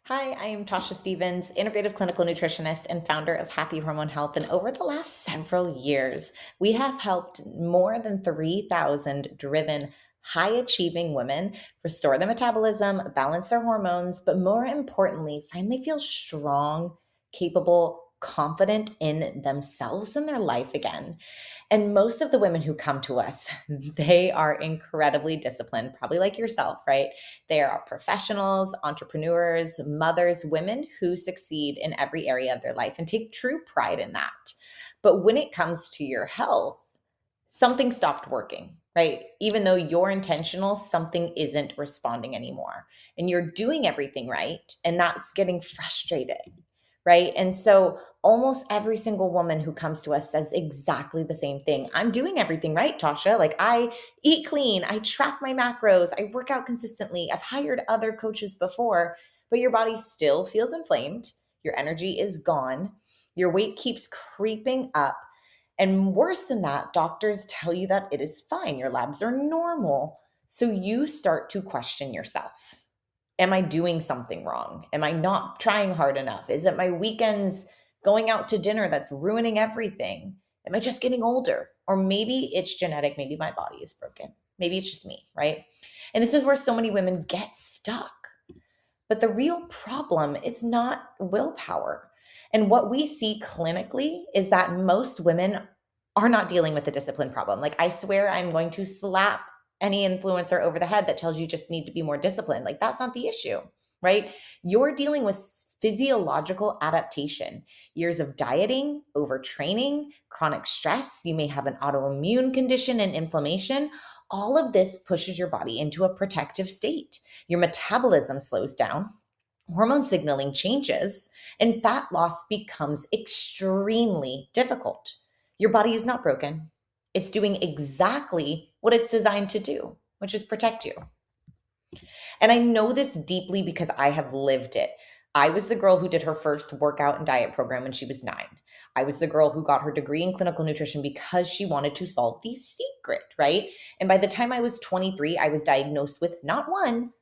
Hi, I am Tasha Stevens, integrative clinical nutritionist and founder of Happy Hormone Health. And over the last several years, we have helped more than 3,000 driven, high achieving women restore their metabolism, balance their hormones, but more importantly, finally feel strong, capable, confident in themselves and their life again. And most of the women who come to us, they are incredibly disciplined, probably like yourself, right? They are professionals, entrepreneurs, mothers, women who succeed in every area of their life and take true pride in that. But when it comes to your health, something stopped working, right? Even though you're intentional, something isn't responding anymore. And you're doing everything right. And that's getting frustrated, right? And so almost every single woman who comes to us says exactly the same thing. I'm doing everything right, Tasha. Like I eat clean, I track my macros, I work out consistently. I've hired other coaches before, but your body still feels inflamed. Your energy is gone. Your weight keeps creeping up. And worse than that, doctors tell you that it is fine. Your labs are normal. So you start to question yourself. Am I doing something wrong? Am I not trying hard enough? Is it my weekends going out to dinner that's ruining everything? Am I just getting older? Or maybe it's genetic. Maybe my body is broken. Maybe it's just me, right? And this is where so many women get stuck. But the real problem is not willpower. And what we see clinically is that most women are not dealing with the discipline problem. Like, I swear I'm going to slap any influencer over the head that tells you just need to be more disciplined. Like, that's not the issue, right? You're dealing with physiological adaptation, years of dieting, overtraining, chronic stress. You may have an autoimmune condition and inflammation. All of this pushes your body into a protective state. Your metabolism slows down, hormone signaling changes, and fat loss becomes extremely difficult. Your body is not broken. It's doing exactly what it's designed to do, which is protect you. And I know this deeply because I have lived it. I was the girl who did her first workout and diet program when she was 9. I was the girl who got her degree in clinical nutrition because she wanted to solve the secret, right? And by the time I was 23, I was diagnosed with not one,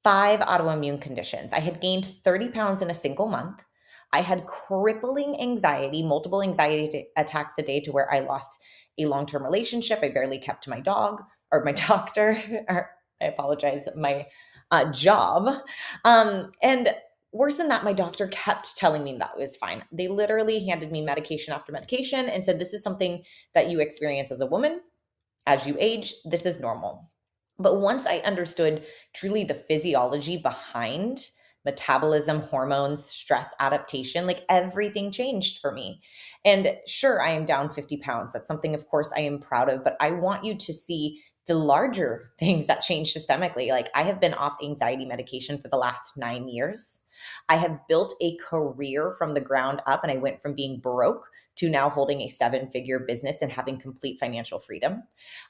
5 autoimmune conditions. I had gained 30 pounds in a single month. I had crippling anxiety, multiple anxiety attacks a day to where I lost a long term relationship. I barely kept my dog or my doctor, or I apologize, my job. And worse than that, my doctor kept telling me that was fine. They literally handed me medication after medication and said, this is something that you experience as a woman. As you age, this is normal. But once I understood truly the physiology behind metabolism, hormones, stress adaptation, like everything changed for me. And sure, I am down 50 pounds. That's something, of course, I am proud of, but I want you to see the larger things that change systemically. Like, I have been off anxiety medication for the last 9 years. I have built a career from the ground up, and I went from being broke to now holding a 7-figure business and having complete financial freedom.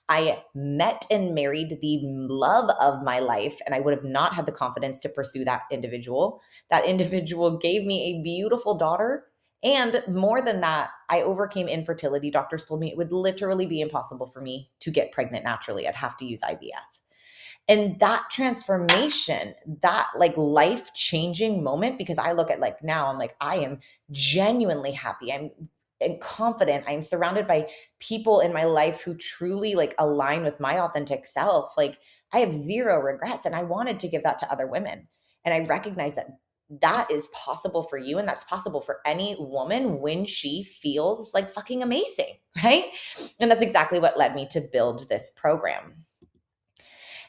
I met and married the love of my life, and I would have not had the confidence to pursue that individual. That individual gave me a beautiful daughter. And more than that, I overcame infertility. Doctors told me it would literally be impossible for me to get pregnant naturally. I'd have to use IVF. And that transformation, that like life changing moment, because I look at like now, I'm like, I am genuinely happy. I'm and confident. I'm surrounded by people in my life who truly like align with my authentic self. Like, I have zero regrets, and I wanted to give that to other women. And I recognize that that is possible for you, and that's possible for any woman when she feels like fucking amazing, right? And that's exactly what led me to build this program.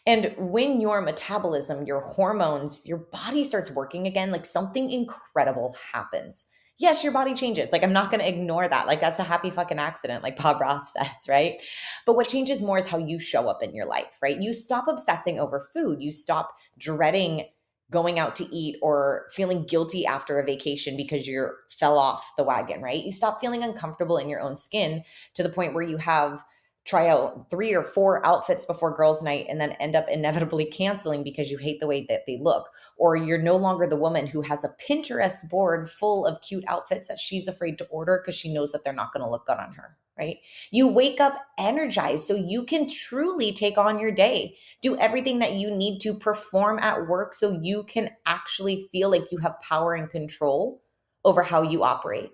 And when your metabolism, your hormones, your body starts working again, like something incredible happens. Yes, your body changes. Like, I'm not going to ignore that. Like, that's a happy fucking accident, like Bob Ross says, right? But what changes more is how you show up in your life, right? You stop obsessing over food. You stop dreading going out to eat or feeling guilty after a vacation because you fell off the wagon, right? You stop feeling uncomfortable in your own skin to the point where you have try out 3 or 4 outfits before girls' night and then end up inevitably canceling because you hate the way that they look. Or you're no longer the woman who has a Pinterest board full of cute outfits that she's afraid to order because she knows that they're not going to look good on her, right? You wake up energized so you can truly take on your day. Do everything that you need to perform at work so you can actually feel like you have power and control over how you operate.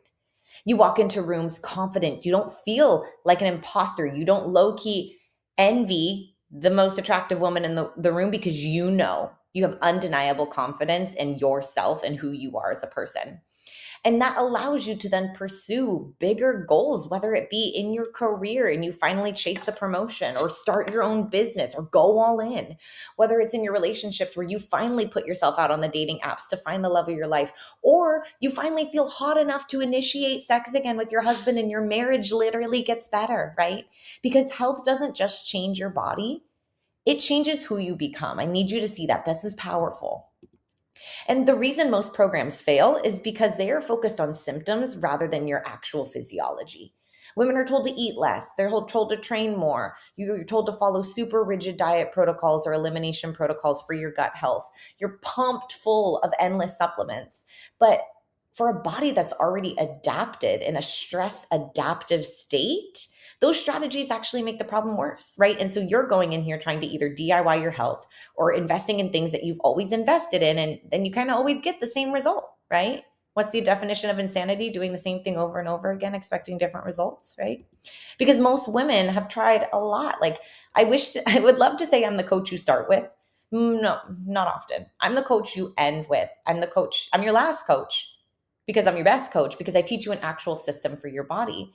You walk into rooms confident. You don't feel like an imposter. You don't low-key envy the most attractive woman in the room because you know you have undeniable confidence in yourself and who you are as a person. And that allows you to then pursue bigger goals, whether it be in your career and you finally chase the promotion or start your own business or go all in, whether it's in your relationships where you finally put yourself out on the dating apps to find the love of your life, or you finally feel hot enough to initiate sex again with your husband and your marriage literally gets better, right? Because health doesn't just change your body, it changes who you become. I need you to see that. This is powerful. And the reason most programs fail is because they are focused on symptoms rather than your actual physiology. Women are told to eat less. They're told to train more. You're told to follow super rigid diet protocols or elimination protocols for your gut health. You're pumped full of endless supplements. But for a body that's already adapted in a stress adaptive state, those strategies actually make the problem worse, right? And so you're going in here trying to either DIY your health or investing in things that you've always invested in, and then you kind of always get the same result, right? What's the definition of insanity? Doing the same thing over and over again, expecting different results, right? Because most women have tried a lot. Like I would love to say I'm the coach you start with. No, not often. I'm the coach you end with. I'm your last coach because I'm your best coach because I teach you an actual system for your body.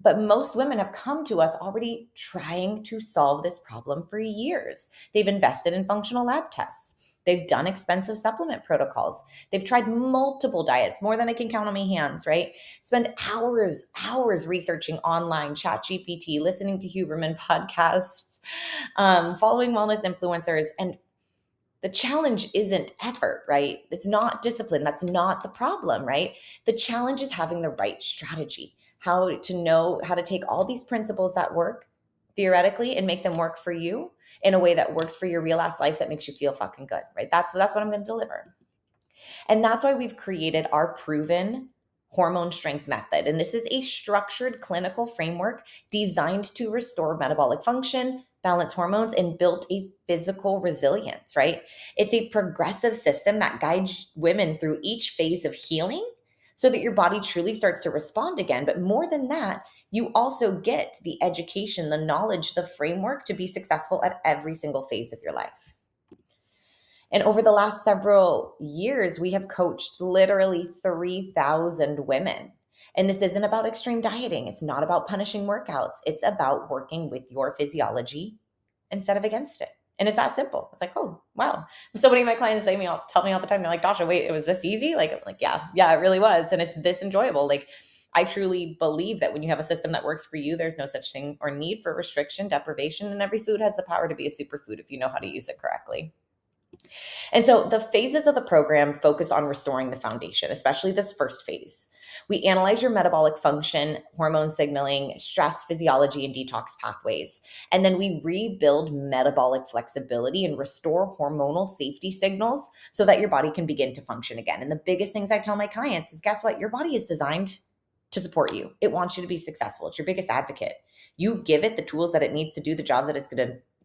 But most women have come to us already trying to solve this problem for years. They've invested in functional lab tests. They've done expensive supplement protocols. They've tried multiple diets, more than I can count on my hands, right? Spend hours researching online, ChatGPT, listening to Huberman podcasts, following wellness influencers. And the challenge isn't effort, right? It's not discipline. That's not the problem, right? The challenge is having the right strategy, how to know how to take all these principles that work theoretically and make them work for you in a way that works for your real ass life that makes you feel fucking good, right? That's what I'm going to deliver. And that's why we've created our proven Hormone Strength Method. And this is a structured clinical framework designed to restore metabolic function, balance hormones, and build a physical resilience, right? It's a progressive system that guides women through each phase of healing so that your body truly starts to respond again. But more than that, you also get the education, the knowledge, the framework to be successful at every single phase of your life. And over the last several years, we have coached literally 3,000 women. And this isn't about extreme dieting. It's not about punishing workouts. It's about working with your physiology instead of against it. And it's that simple. It's like, oh, wow. So many of my clients tell me all the time, they're like, Dasha, wait, it was this easy? Like, I'm like, yeah, it really was. And it's this enjoyable. Like, I truly believe that when you have a system that works for you, there's no such thing or need for restriction, deprivation, and every food has the power to be a superfood if you know how to use it correctly. And so the phases of the program focus on restoring the foundation, especially this first phase. We analyze your metabolic function, hormone signaling, stress physiology, and detox pathways. And then we rebuild metabolic flexibility and restore hormonal safety signals so that your body can begin to function again. And the biggest things I tell my clients is, guess what? Your body is designed to support you. It wants you to be successful. It's your biggest advocate. You give it the tools that it needs to do the job that it's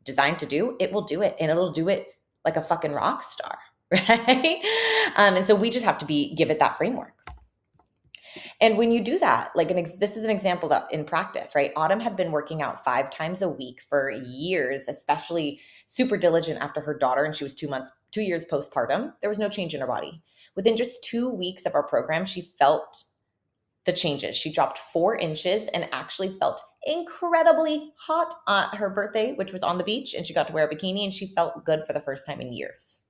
designed to do, it will do it, and it'll do it like a fucking rock star, right? And so we just have to give it that framework. And when you do that, this is an example that in practice, right? Autumn had been working out 5 times a week for years, especially super diligent after her daughter, and she was 2 years postpartum. There was no change in her body. Within just 2 weeks of our program, she felt the changes. She dropped 4 inches and actually felt incredibly hot on her birthday, which was on the beach, and she got to wear a bikini and she felt good for the first time in years.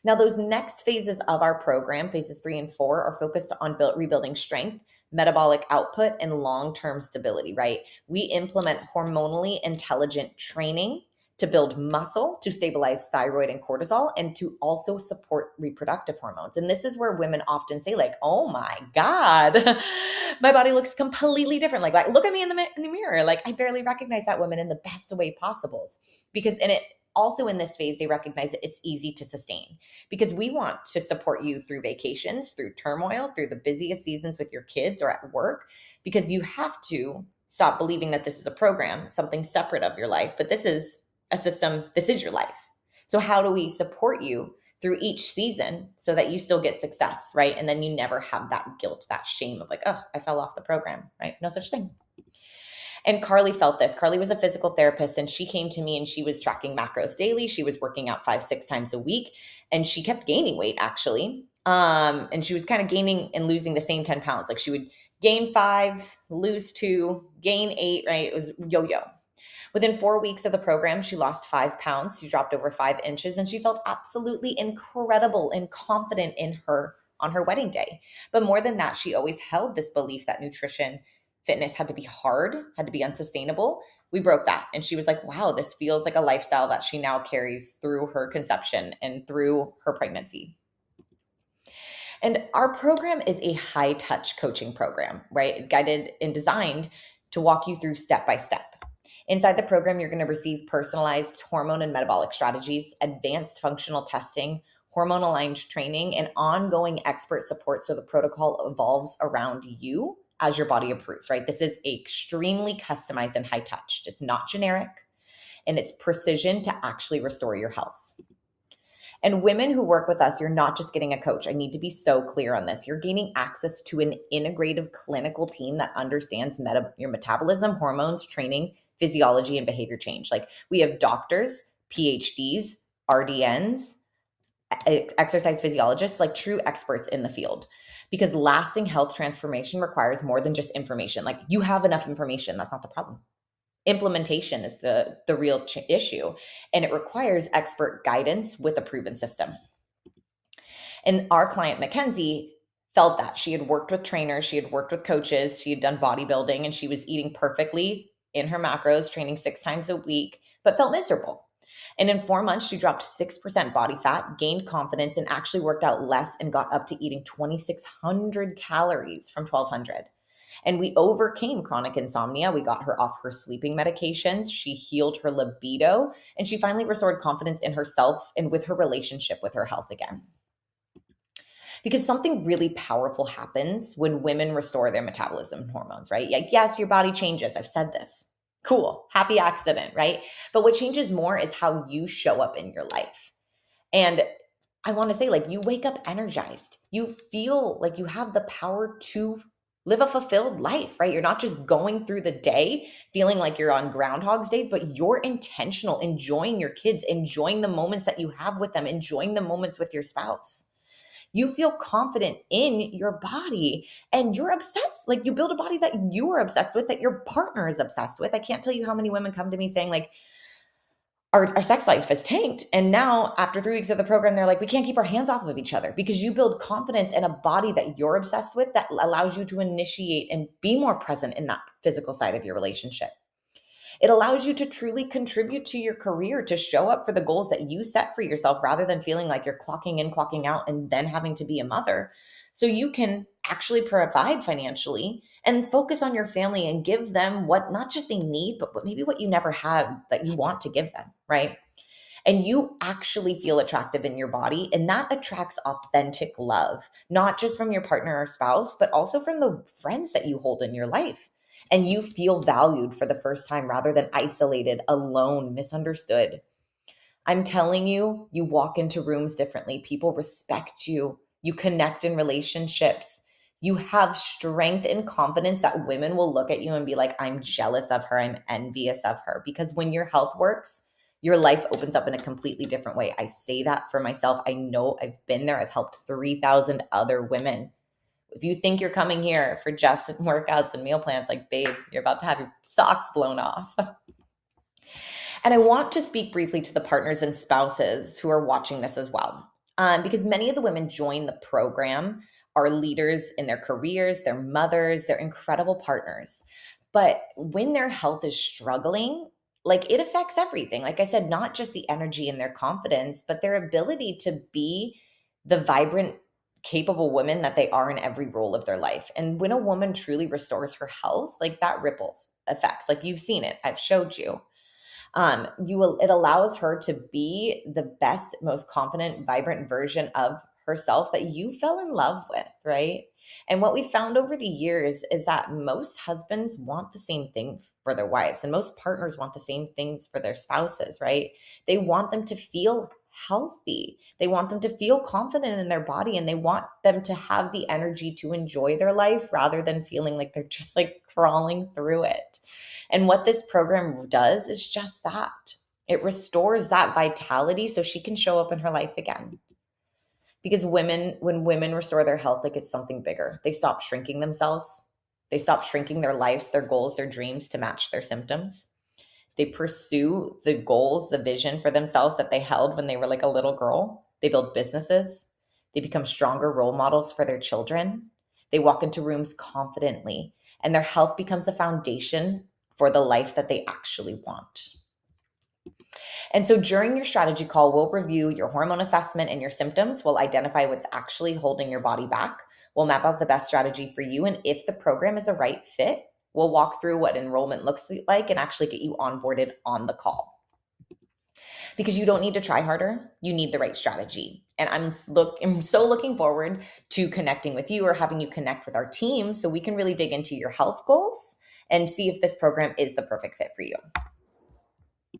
Now, those next phases of our program, phases 3 and 4, are focused on rebuilding strength, metabolic output, and long-term stability, right? We implement hormonally intelligent training to build muscle, to stabilize thyroid and cortisol, and to also support reproductive hormones. And this is where women often say, like, oh my God, my body looks completely different. Like look at me in the mirror. Like, I barely recognize that woman in the best way possible. Because in it, also in this phase, they recognize that it's easy to sustain because we want to support you through vacations, through turmoil, through the busiest seasons with your kids or at work, because you have to stop believing that this is a program, something separate of your life, but this is a system, this is your life. So how do we support you through each season so that you still get success, right? And then you never have that guilt, that shame of like, oh, I fell off the program, right? No such thing. And Carly felt this. Carly was a physical therapist and she came to me and she was tracking macros daily. She was working out 5-6 times a week and she kept gaining weight actually. And she was kind of gaining and losing the same 10 pounds. Like she would gain 5, lose 2, gain 8, right? It was yo-yo. Within 4 weeks of the program, she lost 5 pounds. She dropped over 5 inches and she felt absolutely incredible and confident in her on her wedding day. But more than that, she always held this belief that nutrition, fitness had to be hard, had to be unsustainable. We broke that. And she was like, wow, this feels like a lifestyle that she now carries through her conception and through her pregnancy. And our program is a high touch coaching program, right? Guided and designed to walk you through step by step. Inside the program, you're going to receive personalized hormone and metabolic strategies, advanced functional testing, hormone aligned training, and ongoing expert support so the protocol evolves around you as your body approves, right? This is extremely customized and high touched. It's not generic, and it's precision to actually restore your health. And women who work with us, you're not just getting a coach. I need to be so clear on this. You're gaining access to an integrative clinical team that understands your metabolism, hormones, training, physiology, and behavior change. Like we have doctors, PhDs, RDNs, exercise physiologists, like true experts in the field. Because lasting health transformation requires more than just information. Like you have enough information. That's not the problem. Implementation is the real issue, and it requires expert guidance with a proven system. And our client Mackenzie felt that she had worked with trainers, she had worked with coaches, she had done bodybuilding, and she was eating perfectly in her macros, training 6 times a week, but felt miserable. And in 4 months, she dropped 6% body fat, gained confidence, and actually worked out less and got up to eating 2,600 calories from 1,200. And we overcame chronic insomnia. We got her off her sleeping medications. She healed her libido, and she finally restored confidence in herself and with her relationship with her health again. Because something really powerful happens when women restore their metabolism and hormones, right? Yes, your body changes. I've said this. Cool. Happy accident, right? But what changes more is how you show up in your life. And I want to say, like, you wake up energized. You feel like you have the power to live a fulfilled life, right? You're not just going through the day feeling like you're on Groundhog's Day, but you're intentional, enjoying your kids, enjoying the moments that you have with them, enjoying the moments with your spouse. You feel confident in your body and you're obsessed. Like you build a body that you are obsessed with, that your partner is obsessed with. I can't tell you how many women come to me saying like, our sex life has tanked. And now after 3 weeks of the program, they're like, we can't keep our hands off of each other because you build confidence in a body that you're obsessed with that allows you to initiate and be more present in that physical side of your relationship. It allows you to truly contribute to your career, to show up for the goals that you set for yourself rather than feeling like you're clocking in, clocking out, and then having to be a mother. So you can actually provide financially and focus on your family and give them what not just they need, but maybe what you never had that you want to give them, right? And you actually feel attractive in your body, and that attracts authentic love, not just from your partner or spouse, but also from the friends that you hold in your life. And you feel valued for the first time rather than isolated, alone, misunderstood. I'm telling you, you walk into rooms differently. People respect you. You connect in relationships. You have strength and confidence that women will look at you and be like, I'm jealous of her. I'm envious of her. Because when your health works, your life opens up in a completely different way. I say that for myself. I know I've been there. I've helped 3,000 other women. If you think you're coming here for just workouts and meal plans, like, babe, you're about to have your socks blown off. And I want to speak briefly to the partners and spouses who are watching this as well. Because many of the women join the program are leaders in their careers, they're mothers, they're incredible partners. But when their health is struggling, like it affects everything. Like I said, not just the energy and their confidence, but their ability to be the vibrant, capable women that they are in every role of their life. And when a woman truly restores her health, like that ripples effects, like you've seen it, I've showed you. It allows her to be the best, most confident, vibrant version of herself that you fell in love with, right? And what we found over the years is that most husbands want the same thing for their wives, and most partners want the same things for their spouses, right? They want them to feel healthy. They want them to feel confident in their body, and they want them to have the energy to enjoy their life rather than feeling like they're just like crawling through it. And what this program does is just that. It restores that vitality so she can show up in her life again. Because when women restore their health, like it's something bigger. They stop shrinking themselves. They stop shrinking their lives, their goals, their dreams to match their symptoms. They pursue the goals, the vision for themselves that they held when they were like a little girl. They build businesses. They become stronger role models for their children. They walk into rooms confidently, and their health becomes a foundation for the life that they actually want. And so during your strategy call, we'll review your hormone assessment and your symptoms. We'll identify what's actually holding your body back. We'll map out the best strategy for you. And if the program is a right fit, we'll walk through what enrollment looks like and actually get you onboarded on the call. Because you don't need to try harder, you need the right strategy. And I'm so looking forward to connecting with you or having you connect with our team so we can really dig into your health goals and see if this program is the perfect fit for you.